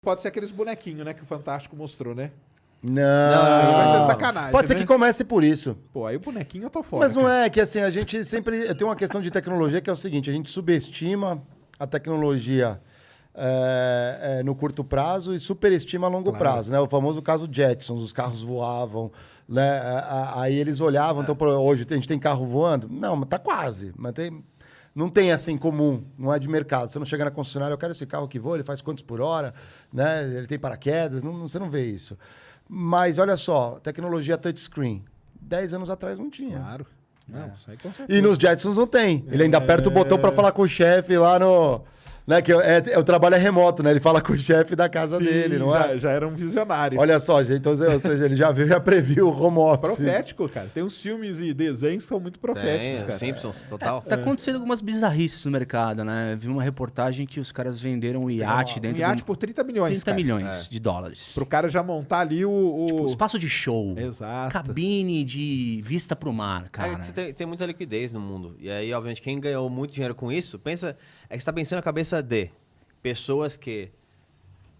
Pode ser aqueles bonequinhos, né, que o Fantástico mostrou, né? Não. Vai ser sacanagem, Pode ser né? que comece por isso. Pô, aí o bonequinho eu tô fora. Mas não cara. é que assim, a gente sempre tem uma questão de tecnologia que é o seguinte, a gente subestima a tecnologia no curto prazo e superestima a longo prazo, né? O famoso caso Jetsons, os carros voavam, né? Aí eles olhavam, então hoje a gente tem carro voando? Não, mas tá quase, mas não tem assim comum, não é de mercado. Você não chega na concessionária, eu quero esse carro que voa, ele faz quantos por hora, né? Ele tem paraquedas, você não vê isso. Mas olha só, tecnologia touchscreen, 10 anos atrás não tinha. Claro. Não, isso aí com certeza. E nos Jetsons não tem. Ele ainda aperta o botão para falar com o chefe lá no... Né, que o trabalho é remoto, né? Ele fala com o chefe da casa Sim, dele, não é? Já era um visionário. Olha só, gente, ou seja, ele já previu o home office. Profético, cara. Tem uns filmes e desenhos que são muito proféticos, cara. Simpsons, total. Tá acontecendo algumas bizarrices no mercado, né? Vi uma reportagem que os caras venderam um iate Um dentro iate do... por 30 milhões, 30 cara. milhões de dólares. Pro cara já montar ali o... Espaço de show. Exato. Cabine de vista pro mar, cara. Tem muita liquidez no mundo. E aí, obviamente, quem ganhou muito dinheiro com isso, é que você tá pensando na cabeça de pessoas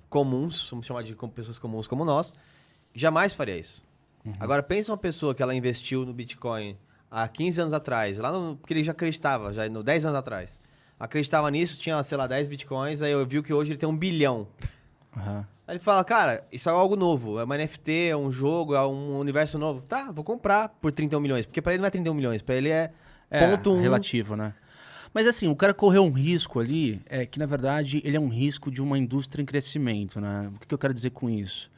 comuns, vamos chamar de pessoas comuns como nós, jamais faria isso. Agora, pensa uma pessoa que ela investiu no Bitcoin há 15 anos atrás, porque ele já acreditava, 10 anos atrás. Acreditava nisso, tinha, sei lá, 10 Bitcoins, aí eu vi que hoje ele tem 1 bilhão. Uhum. Aí ele fala, cara, isso é algo novo, é uma NFT, é um jogo, é um universo novo. Tá, vou comprar por 31 milhões, porque pra ele não é 31 milhões, pra ele é ponto 1. Relativo, né? Mas assim, o cara correu um risco ali, que na verdade ele é um risco de uma indústria em crescimento, né? O que eu quero dizer com isso?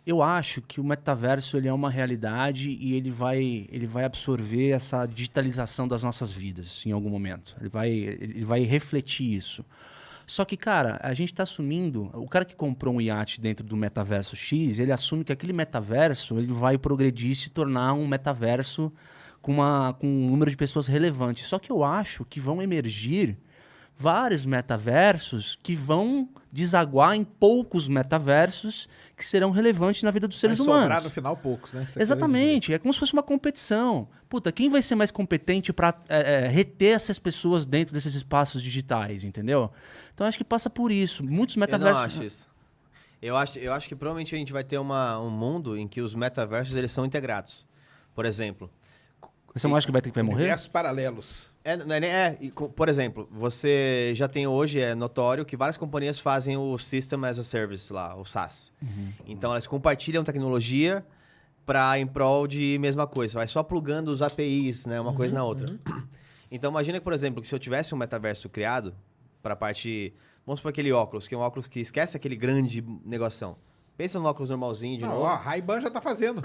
Eu acho que o metaverso ele é uma realidade e ele vai absorver essa digitalização das nossas vidas em algum momento. Ele vai refletir isso. Só que, cara, a gente está assumindo... O cara que comprou um iate dentro do metaverso X, ele assume que aquele metaverso ele vai progredir e se tornar um metaverso com um número de pessoas relevante. Só que eu acho que vão emergir vários metaversos que vão desaguar em poucos metaversos que serão relevantes na vida dos seres humanos. Sobrar no final poucos, né? Exatamente. É como se fosse uma competição. Puta, quem vai ser mais competente para reter essas pessoas dentro desses espaços digitais, entendeu? Então acho que passa por isso. Muitos metaversos... Eu não acho isso. Eu acho que provavelmente a gente vai ter um mundo em que os metaversos eles são integrados. Por exemplo... Você não acha que vai morrer? Universos paralelos. Por exemplo, você já tem hoje, é notório, que várias companhias fazem o System as a Service lá, o SaaS. Então, elas compartilham tecnologia em prol de mesma coisa. Vai só plugando os APIs, né, uma coisa na outra. Então, imagina, por exemplo, que se eu tivesse um metaverso criado para a parte... Vamos supor aquele óculos, que é um óculos que esquece aquele grande negoção. Pensa no óculos normalzinho de novo. A Ray-Ban já tá fazendo.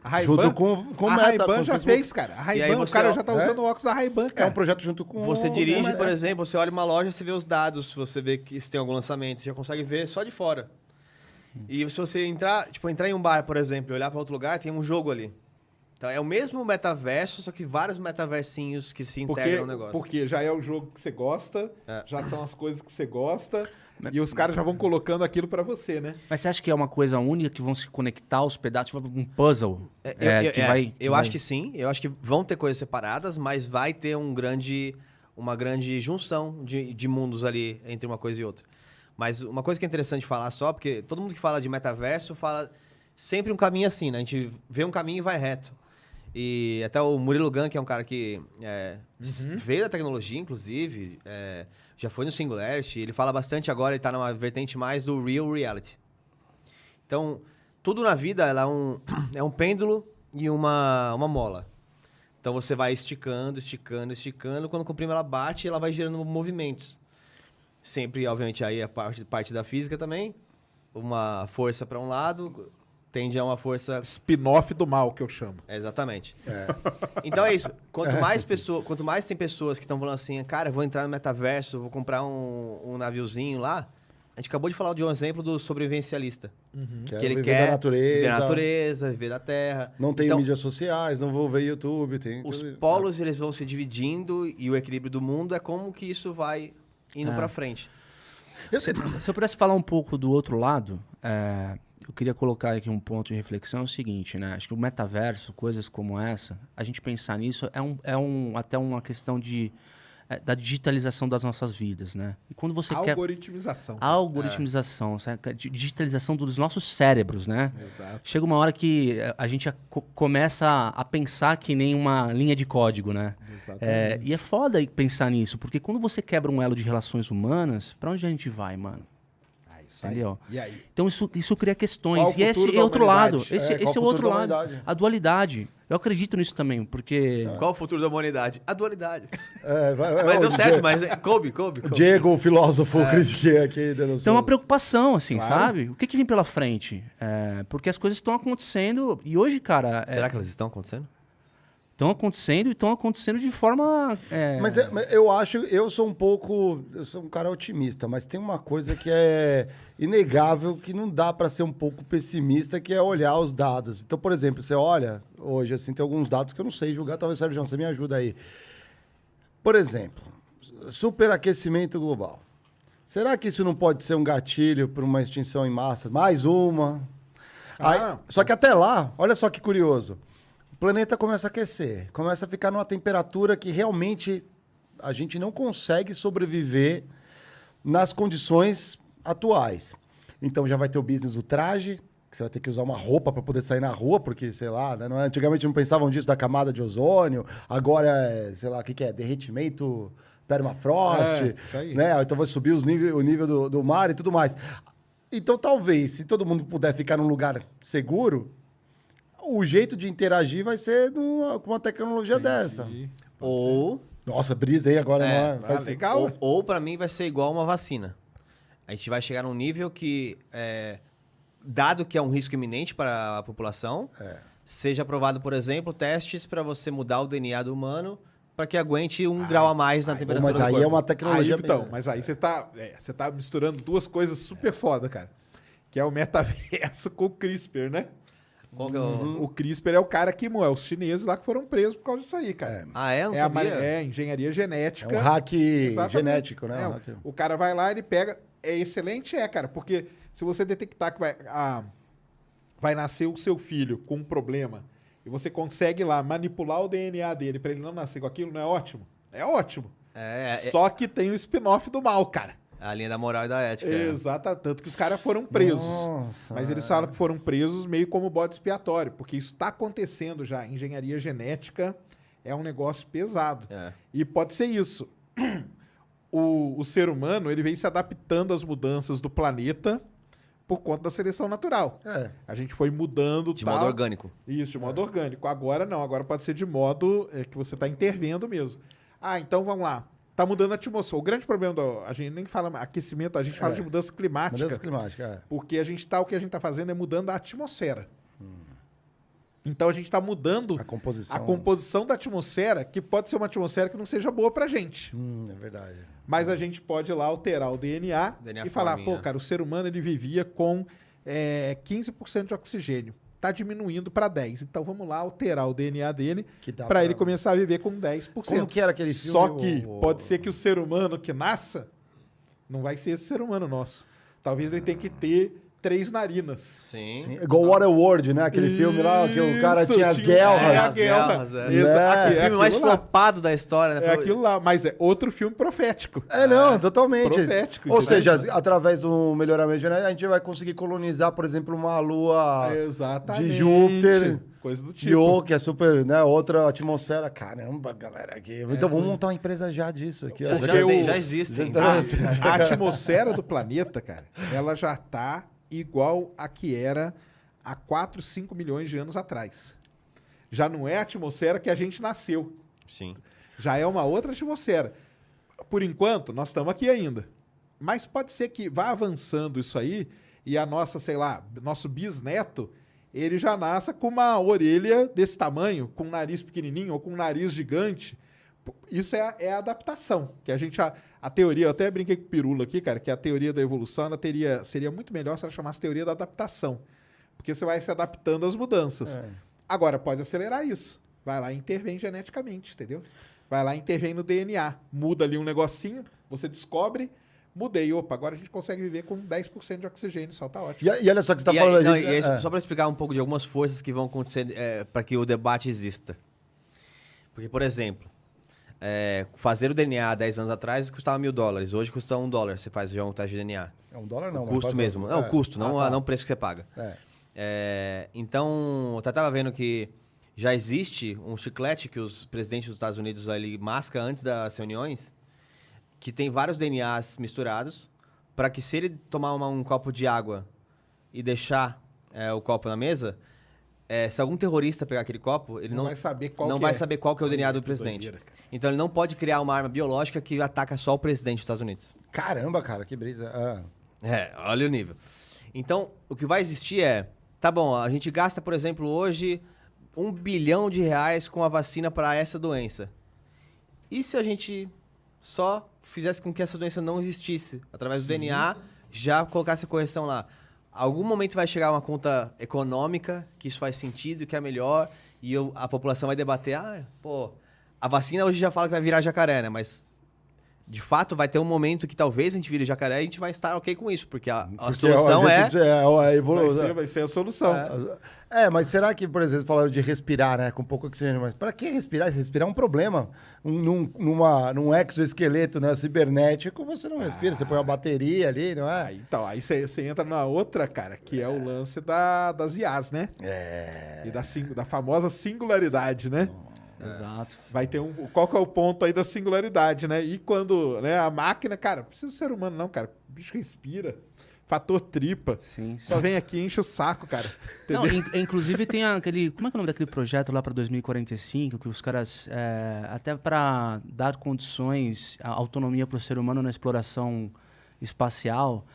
A Ray-Ban, junto com a Meta, Ray-Ban com já Facebook. fez, cara. A Ray-Ban, aí o cara já tá usando o óculos da Ray-Ban, É cara. um projeto junto com... Você dirige, por exemplo, você olha uma loja, você vê os dados, você vê que se tem algum lançamento, você já consegue ver só de fora. E se você entrar em um bar, por exemplo, e olhar para outro lugar, tem um jogo ali. Então é o mesmo metaverso, só que vários metaversinhos que se integram no negócio. Porque já é o jogo que você gosta, já são as coisas que você gosta, e os caras já vão colocando aquilo pra você, né? Mas você acha que é uma coisa única que vão se conectar os pedaços, tipo um puzzle? Eu acho que sim, eu acho que vão ter coisas separadas, mas vai ter uma grande junção de mundos ali entre uma coisa e outra. Mas uma coisa que é interessante falar só, porque todo mundo que fala de metaverso fala sempre um caminho assim, né? A gente vê um caminho e vai reto. E até o Murilo Gun, que é um cara que veio da tecnologia, inclusive, já foi no Singularity, ele fala bastante agora, ele está numa vertente mais do real reality. Então, tudo na vida ela é um pêndulo e uma mola. Então, você vai esticando, quando comprime ela bate, ela vai gerando movimentos. Sempre, obviamente, aí a parte da física também, uma força para um lado... tende a uma força... Spin-off do mal, que eu chamo. Exatamente. Então é isso. Quanto mais tem pessoas que estão falando assim, cara, eu vou entrar no metaverso, vou comprar um naviozinho lá. A gente acabou de falar de um exemplo do sobrevivencialista. Que ele viver quer da natureza, viver da natureza, viver da terra. Não tem Então, mídias sociais, não vou ver YouTube. os polos eles vão se dividindo e o equilíbrio do mundo é como que isso vai indo pra frente. Se eu pudesse falar um pouco do outro lado, eu queria colocar aqui um ponto de reflexão, é o seguinte, né? Acho que o metaverso, coisas como essa, a gente pensar nisso até uma questão de da digitalização das nossas vidas, né? E quando você quer... Algoritmização. Algoritmização, digitalização dos nossos cérebros, né? Exato. Chega uma hora que a gente começa a pensar que nem uma linha de código, né? Exatamente. E é foda pensar nisso, porque quando você quebra um elo de relações humanas, pra onde a gente vai, mano? Isso aí. Entendeu? E aí? Então isso cria questões. Qual o E esse futuro é da outro lado. humanidade? Esse é o outro lado. Humanidade? A dualidade. Eu acredito nisso também, porque... Qual o futuro da humanidade? A dualidade. Mas deu certo, mas coube. Diego, o filósofo, critiquei aqui. Então é uma preocupação, assim, Claro. sabe? O que vem pela frente? Porque as coisas estão acontecendo e hoje, cara... Será que elas estão acontecendo? Estão acontecendo e estão acontecendo de forma... Mas eu acho, eu sou um cara otimista, mas tem uma coisa que é inegável, que não dá para ser um pouco pessimista, que é olhar os dados. Então, por exemplo, você olha hoje, assim, tem alguns dados que eu não sei julgar, talvez, Sérgio, você me ajuda aí. Por exemplo, superaquecimento global. Será que isso não pode ser um gatilho para uma extinção em massa? Mais uma? Só que até lá, olha só que curioso. O planeta começa a aquecer, começa a ficar numa temperatura que realmente a gente não consegue sobreviver nas condições atuais. Então já vai ter o business do traje, que você vai ter que usar uma roupa para poder sair na rua, porque, sei lá, né, antigamente não pensavam disso da camada de ozônio, agora é, sei lá, o que é? Derretimento permafrost, isso aí. né? Então vai subir o nível do mar e tudo mais. Então talvez, se todo mundo puder ficar num lugar seguro, o jeito de interagir vai ser com uma tecnologia dessa. Ou... Nossa, brisa aí agora, não é? Vai ser legal. Ou para mim vai ser igual uma vacina. A gente vai chegar num nível que, dado que é um risco iminente para a população, seja aprovado, por exemplo, testes para você mudar o DNA do humano para que aguente 1 grau a mais na temperatura Mas do aí corpo. é uma tecnologia... Mas aí você tá misturando duas coisas super foda, cara. Que é o metaverso com o CRISPR, né? Qual que é o... O CRISPR é o cara que é os chineses lá que foram presos por causa disso aí, cara. Ah, é? Não sabia? Engenharia genética. É um hack Exatamente. genético, né? O cara vai lá, ele pega... É excelente, cara, porque se você detectar que vai nascer o seu filho com um problema e você consegue lá manipular o DNA dele para ele não nascer com aquilo, não é ótimo? É ótimo. Só que tem o spin-off do mal, cara. A linha da moral e da ética. Exato, tanto que os caras foram presos. Nossa, mas eles falam que foram presos meio como bode expiatório, porque isso está acontecendo já. Engenharia genética é um negócio pesado. E pode ser isso. O ser humano, ele vem se adaptando às mudanças do planeta por conta da seleção natural. A gente foi mudando... De modo orgânico. Isso, de modo orgânico. Agora não, agora pode ser de modo que você está intervendo mesmo. Então vamos lá. Tá mudando a atmosfera. O grande problema a gente nem fala aquecimento, a gente fala de mudança climática. Mudança climática, Porque o que a gente tá fazendo é mudando a atmosfera. Então a gente tá mudando a composição da atmosfera, que pode ser uma atmosfera que não seja boa pra gente. É verdade. Mas a gente pode ir lá alterar o DNA e falar, cara, o ser humano ele vivia com 15% de oxigênio. Tá diminuindo para 10%. Então vamos lá alterar o DNA dele para ele começar a viver com 10%. Como que era aquele filme? Só que pode ser que o ser humano que nasça não vai ser esse ser humano nosso. Talvez ele tenha que ter 3 narinas. Sim. Igual Waterworld, né? Aquele filme lá que o cara tinha as guelras. O filme mais flopado da história. Né? É aquilo lá, mas é outro filme profético. Não, totalmente. Profético. Ou seja, através do melhoramento genético, a gente vai conseguir colonizar, por exemplo, uma lua de Júpiter. Coisa do tipo. Que é super, né? Outra atmosfera. Caramba, galera. Então vamos montar uma empresa já disso aqui. Já existe. A atmosfera do planeta, cara, ela já tá igual a que era há 4, 5 milhões de anos atrás. Já não é a atmosfera que a gente nasceu. Sim. Já é uma outra atmosfera. Por enquanto, nós estamos aqui ainda. Mas pode ser que vá avançando isso aí e a nossa, sei lá, nosso bisneto, ele já nasça com uma orelha desse tamanho, com um nariz pequenininho ou com um nariz gigante. Isso é a adaptação. Que a gente... A teoria, eu até brinquei com o Pirula aqui, cara, que a teoria da evolução seria muito melhor se ela chamasse teoria da adaptação. Porque você vai se adaptando às mudanças. Agora, pode acelerar isso. Vai lá e intervém geneticamente, entendeu? Vai lá e intervém no DNA. Muda ali um negocinho, você descobre, mudei. Opa, agora a gente consegue viver com 10% de oxigênio, só tá ótimo. E olha só que você está falando... Só para explicar um pouco de algumas forças que vão acontecer para que o debate exista. Porque, por exemplo, fazer o DNA 10 anos atrás custava $1.000. Hoje custa $1. Você faz já um teste de DNA. É $1 não. O custo mesmo. Não, o custo, não o preço que você paga. Então, eu tava vendo que já existe um chiclete que os presidentes dos Estados Unidos ali mascam antes das reuniões, que tem vários DNAs misturados, para que se ele tomar um copo de água e deixar o copo na mesa, se algum terrorista pegar aquele copo, ele não vai saber qual que é o DNA do presidente. Doideira, então ele não pode criar uma arma biológica que ataca só o presidente dos Estados Unidos. Caramba, cara, que brisa. Olha o nível. Então, o que vai existir tá bom, a gente gasta, por exemplo, hoje R$1 bilhão com a vacina para essa doença. E se a gente só fizesse com que essa doença não existisse, através do DNA, já colocasse a correção lá? Algum momento vai chegar uma conta econômica que isso faz sentido, que é melhor, e a população vai debater, a vacina hoje já fala que vai virar jacaré, né? Mas, de fato, vai ter um momento que talvez a gente vire jacaré e a gente vai estar ok com isso, porque a solução a evolução. Vai ser a solução. Mas será que, por exemplo, falaram de respirar, né? Com pouco oxigênio, mas para que respirar? Respirar é um problema. Num exoesqueleto, né, cibernético, você não respira, você põe uma bateria ali, não é? Então, aí você entra na outra, cara, que é o lance das IAs, né? E da famosa singularidade, né? Exato. Vai ter qual que é o ponto aí da singularidade, né? E quando, né, a máquina, cara, não precisa do ser humano não, cara. O bicho respira. Fator tripa. Sim. Só vem aqui e enche o saco, cara. Não, inclusive tem aquele... Como é que é o nome daquele projeto lá para 2045? Que os caras... até para dar condições, autonomia para o ser humano na exploração espacial,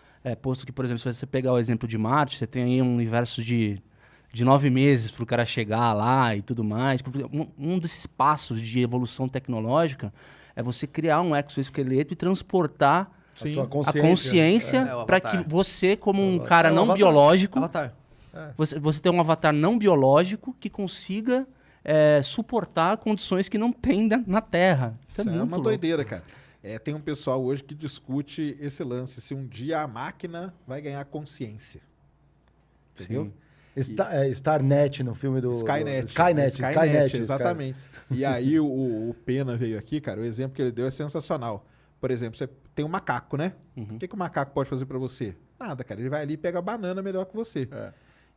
posto que, por exemplo, se você pegar o exemplo de Marte, você tem aí um universo de 9 meses para o cara chegar lá e tudo mais. Um desses passos de evolução tecnológica é você criar um exoesqueleto e transportar a consciência para que você, como um cara não biológico... Avatar. Você tem um avatar não biológico que consiga suportar condições que não tem na Terra. Isso é muito uma louco. doideira, cara. Tem um pessoal hoje que discute esse lance, se um dia a máquina vai ganhar consciência. Entendeu? Sim. Starnet no filme do... Skynet, exatamente. E aí o Pena veio aqui, cara, o exemplo que ele deu é sensacional. Por exemplo, você tem um macaco, né? O que o macaco pode fazer pra você? Nada, cara. Ele vai ali e pega a banana melhor que você.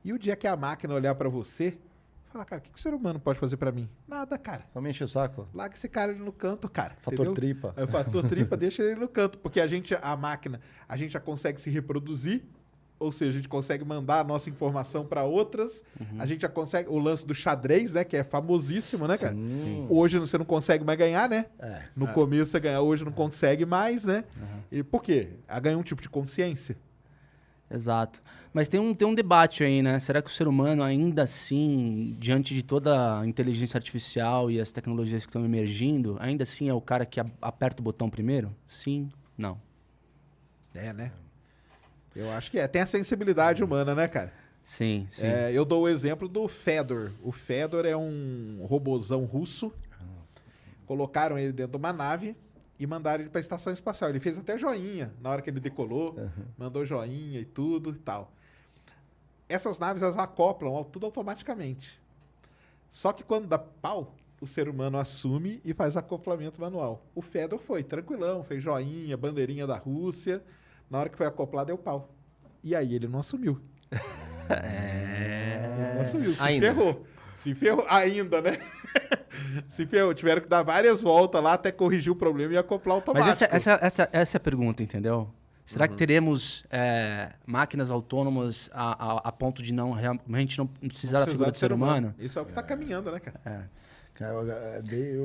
E o dia que a máquina olhar pra você, falar, cara, o que o ser humano pode fazer pra mim? Nada, cara. Só me enche o saco. Larga esse cara ali no canto, cara. Fator tripa. O fator tripa, deixa ele no canto. Porque a máquina, a gente já consegue se reproduzir. Ou seja, a gente consegue mandar a nossa informação para outras. A gente já consegue... O lance do xadrez, né? Que é famosíssimo, né, cara? Sim. Hoje você não consegue mais ganhar, né? No começo você ganha, hoje não consegue mais, né? E por quê? Ganha um tipo de consciência. Exato. Mas tem um debate aí, né? Será que o ser humano ainda assim, diante de toda a inteligência artificial e as tecnologias que estão emergindo, ainda assim é o cara que aperta o botão primeiro? Sim, não. Né? Eu acho que tem a sensibilidade humana, né, cara? Sim. Eu dou o exemplo do Fedor. O Fedor é um robozão russo. Colocaram ele dentro de uma nave e mandaram ele para a estação espacial. Ele fez até joinha na hora que ele decolou. Mandou joinha e tudo e tal. Essas naves, elas acoplam tudo automaticamente. Só que quando dá pau, o ser humano assume e faz acoplamento manual. O Fedor foi tranquilão, fez joinha, bandeirinha da Rússia. Na hora que foi acoplar, deu pau. E aí ele não assumiu. Ele não assumiu. Se ferrou ainda, né? Se ferrou. Tiveram que dar várias voltas lá até corrigir o problema e acoplar automático. Mas essa é a pergunta, entendeu? Será que teremos máquinas autônomas a ponto de realmente não precisar da figura do ser humano? Isso é o que está caminhando, né, cara?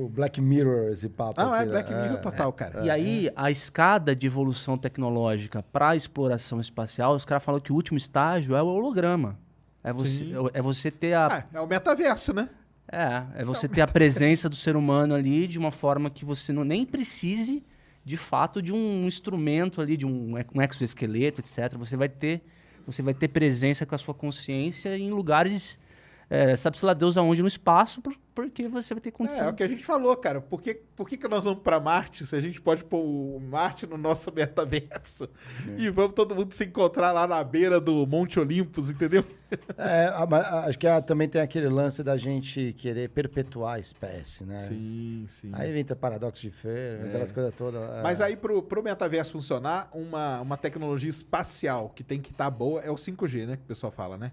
O Black Mirror, esse papo. Não, Black Mirror total, cara. E aí, a escada de evolução tecnológica para a exploração espacial, os caras falam que o último estágio é o holograma. É você ter é o metaverso, né? É você ter a presença do ser humano ali de uma forma que você nem precise, de fato, de um instrumento ali, de um exoesqueleto, etc. Você vai ter presença com a sua consciência em lugares sabe-se lá Deus aonde no espaço, porque você vai ter condição. É o que a gente falou, cara. Por que nós vamos para Marte se a gente pode pôr o Marte no nosso metaverso? E vamos todo mundo se encontrar lá na beira do Monte Olympus, entendeu? Acho que também tem aquele lance da gente querer perpetuar a espécie, né? Sim. Aí vem o paradoxo de Fermi, aquelas coisas todas. Mas aí pro metaverso funcionar, uma tecnologia espacial que tem que estar boa é o 5G, né? Que o pessoal fala, né?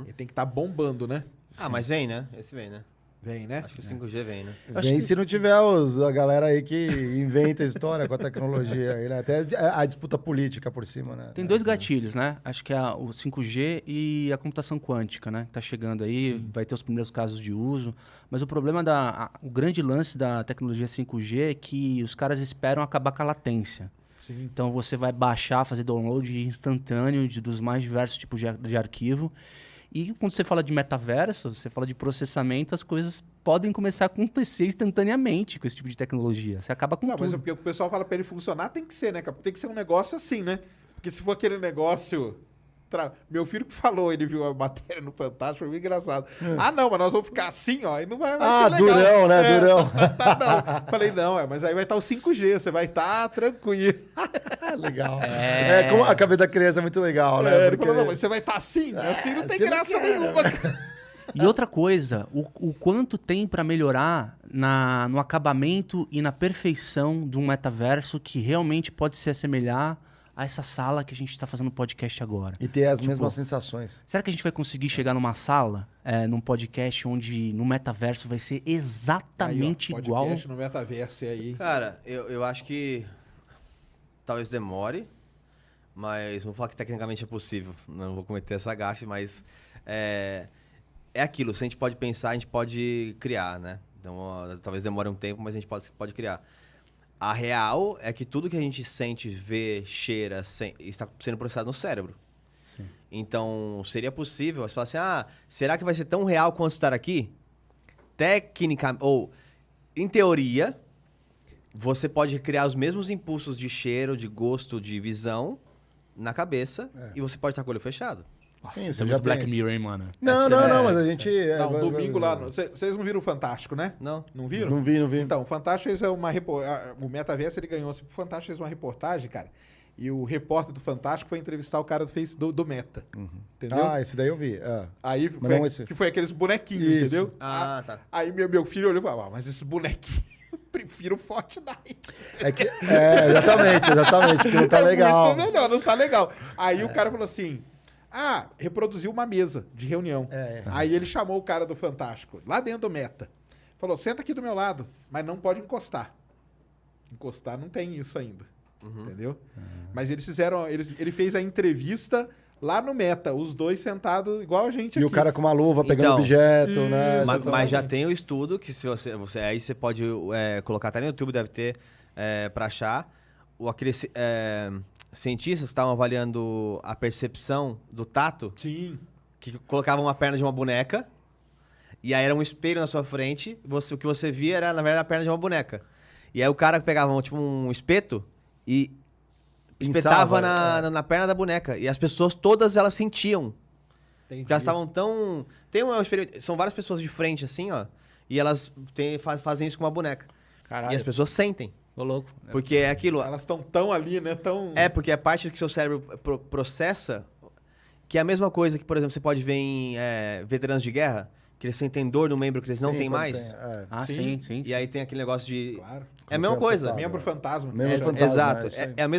Ele tem que estar bombando, né? Mas vem, né? Esse vem, né? Vem, né? Acho que o 5G vem, né? Vem se não tiver a galera aí que inventa história com a tecnologia aí, né? Até a disputa política por cima, né? Tem dois gatilhos, né? Acho que é o 5G e a computação quântica, né? Que tá chegando aí, vai ter os primeiros casos de uso. Mas o problema o grande lance da tecnologia 5G é que os caras esperam acabar com a latência. Sim. Então você vai baixar, fazer download instantâneo dos mais diversos tipos de arquivo. E quando você fala de metaverso, você fala de processamento, as coisas podem começar a acontecer instantaneamente com esse tipo de tecnologia. Você acaba com Não, tudo. mas o que o pessoal fala para ele funcionar tem que ser, né? Tem que ser um negócio assim, né? Porque se for aquele negócio... Meu filho que falou, ele viu a matéria no Fantástico, foi muito engraçado. Não, mas nós vamos ficar assim, ó, e não vai ser legal. Durão, né? Durão. Não. Falei, não, mas aí vai estar o 5G, você vai estar tranquilo. Legal. Como a cabeça da criança é muito legal, né? Ele falou, não, mas você vai estar assim? Assim não tem graça nenhuma. E outra coisa, o quanto tem para melhorar no acabamento e na perfeição de um metaverso que realmente pode se assemelhar a essa sala que a gente está fazendo podcast agora. E ter as mesmas sensações. Será que a gente vai conseguir chegar numa sala, num podcast, onde no metaverso vai ser exatamente aí, ó, igual? Podcast no metaverso e aí. Cara, eu acho que talvez demore, mas vou falar que tecnicamente é possível. Não vou cometer essa gafe, mas é aquilo. Se a gente pode pensar, a gente pode criar, né? Então, talvez demore um tempo, mas a gente pode criar. A real é que tudo que a gente sente, vê, cheira, está sendo processado no cérebro. Sim. Então, seria possível você falar assim, será que vai ser tão real quanto estar aqui? Tecnicamente, ou em teoria, você pode criar os mesmos impulsos de cheiro, de gosto, de visão na cabeça e você pode estar com o olho fechado. Nossa, Sim, isso é já muito tem. Black Mirror, hein, mano? Não, mas a gente... Não, domingo lá... Vocês não viram o Fantástico, né? Não? Não viram? Não vi. Então, o Fantástico fez uma reportagem... O Metaverso, ele ganhou. O Fantástico fez uma reportagem, cara. E o repórter do Fantástico foi entrevistar o cara do Meta. Entendeu? Esse daí eu vi. Aí Mas não esse. que foi aqueles bonequinhos, Isso. entendeu? Tá. Aí meu filho olhou e falou, mas esses bonequinhos, eu prefiro o Fortnite. Exatamente, porque não tá legal. Muito melhor, não tá legal. Aí o cara falou assim, reproduziu uma mesa de reunião. Aí ele chamou o cara do Fantástico, lá dentro do Meta. Falou, senta aqui do meu lado, mas não pode encostar. Encostar não tem isso ainda. Entendeu? Mas eles fizeram... Ele fez a entrevista lá no Meta, os dois sentados igual a gente E aqui. o cara com uma luva pegando Então, objeto, né? Mas já tem o estudo que se você aí você pode colocar até no YouTube, deve ter para achar. Aqueles cientistas estavam avaliando a percepção do tato, Sim. que colocavam uma perna de uma boneca e aí era um espelho na sua frente, o que você via era, na verdade, a perna de uma boneca. E aí o cara pegava um espeto e espetava na perna da boneca. E as pessoas todas elas sentiam. Entendi. Porque elas estavam tão... São várias pessoas de frente, assim, ó. E elas fazem isso com uma boneca. Caralho. E as pessoas sentem. Ô, louco. Porque é aquilo... Elas estão tão ali, né? Porque é parte do que seu cérebro processa, que é a mesma coisa que, por exemplo, você pode ver em veteranos de guerra, que eles sentem dor no membro que eles não têm mais. Sim. E aí tem aquele negócio de... Claro. É a mesma coisa. Membro fantasma. Membro fantasma, Exato. isso aí. É a mesma